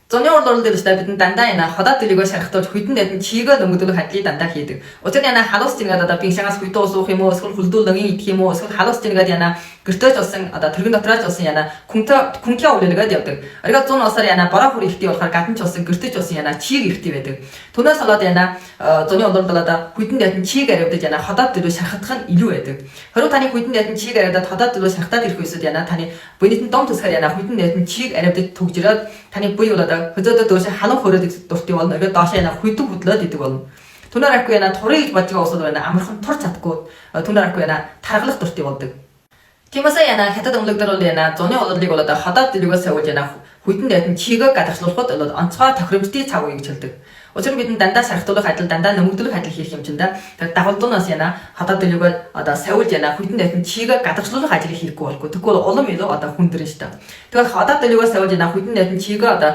Зуны урлуурал дээр өстэй бидний дандаа яна ходоод төлөвөө шархтуулж хүйтэн дэдэн чигээ нөмгдүүлэх хадлыг дандаа хийдэг. Өчигдөр яна халуус тэнгээд одоо биншангаас хүйтэн уусах юм уу, эсвэл хүлдүүлнгийн идэх юм уу, эсвэл халуус тэнгээд яна гэртөөж болсон одоо тэргийн дотроож болсон яна күнкээ өвлөлгээд явдаг. Оргиод 100 усаар яна бороо хүр ихтэй болохоор гаданч болсон гэртөөж болсон яна чиг ихтэй байдаг. Түүнээс болоод яна зуны урлуурал одоо хүйтэн дэдэн чиг аривдаж яна ходоод төлөв шархтах нь илүү байдаг. Хэрвээ таны хүйтэн дэдэн чиг аривдаад ходоод төлөв шархтаад ирэх үедээ яна таны буйнытын дом төсгөр яна хүйтэн дэдэн чиг аривдаж түгжрээд таны буй бол хөзөөдөө дөөш халуун хөрөөд дуртай болно. Тэгээд доош яна хүйтэн хөдлөөд идэг болно. Түнээр ахгүй яна турыг бодгоо усууд байна. Амархан тур чадгүй. Түнээр ахгүй яна таргалах дуртай болдог. Тиймээс яна хятад өмлөгдөр бол яна зуны урлыг бол ходоод дөрвөөс савж яна хүйтэн дэдэн чигээ гадагшлуулахад бол онцгой тохиромжтой цаг үеийг чилдэг. Учир нь бид дандаа шархтуулах адил дандаа нөмгдүүлэх адил хийх юм чинь да. Тэгээд дагуулдуунаас яна ходоод дөрвөө одоо савж яна хүйтэн дэдэн чигээ гадагшлуулах ажил хийхгүй болгүй. Тэгвэл улам илүү одоо хүндэрнэ шүү дээ. Тэгээд ходоод дөрвөө савж яна хүйтэн дэдэн чигээ одоо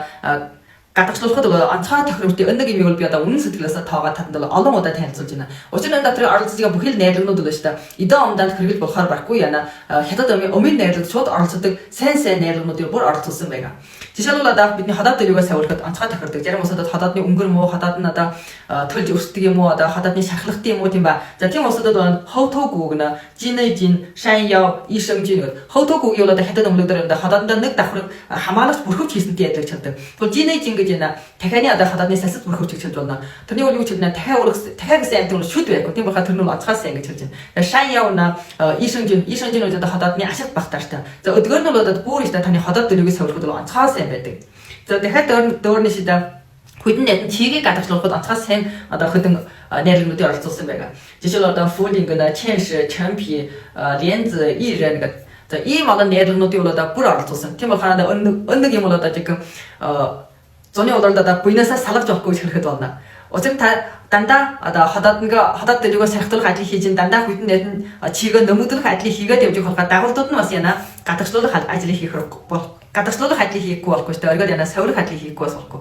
гадагшлуулахад бол онцгой тохиромжтой өнөг юм бол би одоо үнэн сэтгэлээс тоогоо татанд бол олон удаа танилцуулж байна. Учир нь дотрын оролцоог бүхэл найрлагнууд бол шүү дээ. Эдэн омданд хэрэгэл болохоор барахгүй яна хятад өмнө найрлагд шууд оролцдог сайн найрлагнуудыг бүр оролцуулсан байгаа. Жишээлбэл одоо бидний ходоод дөрвөө савуулахад онцгой тохирдог. Зарим улсуудад ходоодны өнгөр муу, ходоод нь одоо төлж өсдөг юм уу, одоо ходоодны шархлагтай юм уу тийм ба. За тийм улсуудад бол ховтог үгнэ, жинэжин, шаньяо, ишэмжин гэдэг. Ховтог үгийг бол одоо хятад өмлөгдөр ходоодоо нэг давхраг хамаалагч бүрхөвч хийсэнтэй ядлаж чаддаг. Тэгвэл жинэжин гэж яна дахианы одоо ходоодны сасад бүрхөвч гэж болно. Тэрний үл юу гэж хэлнэ? Дахиа гэсэн амт нь шүд байхгүй. Тийм бахаа тэр нь онцгойс ингэж хэлж байна. Шаньяо на ишэмжин бол одоо ходоодны ашиг багтааштай. За өдгөр нь бол одоо бүр их таны ходоод дөрвөө савуулахад бол онцгойс байдаг. За дахиад дөөрний шидэ хүйтэн дэдэн чигийг гадагшлуулахад онцгой сайн одоо хөдөн найрлагнуудыг оролцуулсан байгаа. Жишээлбэл одоо фулинг на чэнш, чампи, ленз, ирэн гэдэг. За ийм олон найрлагнуудыг бол одоо бүр оролцуулсан. Тийм болохоор өнөг юм бол одоо жиг зуны урлууд одоо буйнасаа салгаж явахгүй гэж хэлэхэд болно. Учир нь та дандаа одоо ходоод дөрвөө сархтуулах ажил хийж дандаа хүйтэн дэдэн чигээ нөмгдүүлэх ажлыг хийгээд явж байгаа болохоор дагуулдууд нь бас яна гадагшлуулах ажлыг хийх гадагшлуулах ажлыг хийхгүй болохгүй шүү дээ. Оргиод яна саврах ажлыг хийхгүй болохгүй.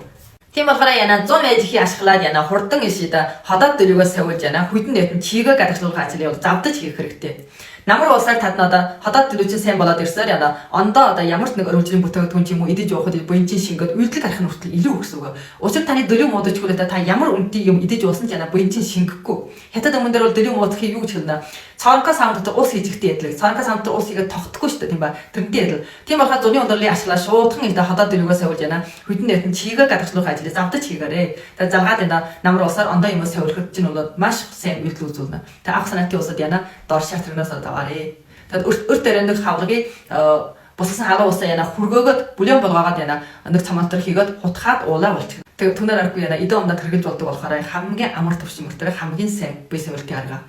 Тийм болохоор яна 100 мэжихи ашиглаад яна хурдан ишид ходоод дөрвөө савуулж яна хүйтэн дэдэн чигээ гадагшлуулах ажлыг завдаж хийх хэрэгтэй. Намар улсаар таднаа ходоод дөрвөө сайн болоод ирсээр яна ондоо одоо ямар ч нэг өрөвжлийн бүтээгдэхүүн ч юм уу идэж явахад буянчин шингээд үйлдэл харах нь хүртэл илүү өкс өгөө. Учир таны дөрвөө муудажгүй та ямар үнэтэй юм идэж уусан ч яна буянчин шингэхгүй. Хятад өмнө дээр бол дөрвөө муудахыг юу гэж хэлнэ? Цаанка сам дотор ус хийжигтэй ядлаг. Цаанка сам дотор ус хийгээд тогтдоггүй шүү дээ тийм ба. Тэрнтэй адил. Тийм болохоор зуны урлыг ашиглаа шуудхан их ходоод дөрвөө савуулж яна хүйтэн дэдэн чигээ гадагшлуулах ажлыг завдаж хийгээрэй. Тэгээд залгаад энэ намар улсаар ондоо юм савуулахад чинь бол маш сайн үйлдэл үзүүлнэ. Тэгээд авах санаатын улсад яна дор шаартрагнаас аваарэ. Тэгээд өрт өрөөнд хавлагыг буссан халуун усаа яна хүргөөгд бүлээн болгоод яна нэг цамантар хийгээд хутгаад уулаа болчих. Тэгээд түнээр аргагүй яна эдэн омдод хэрглэж болдог болохоор хамгийн амар төвшмөртөө хамгийн сайн бие савилтын арга.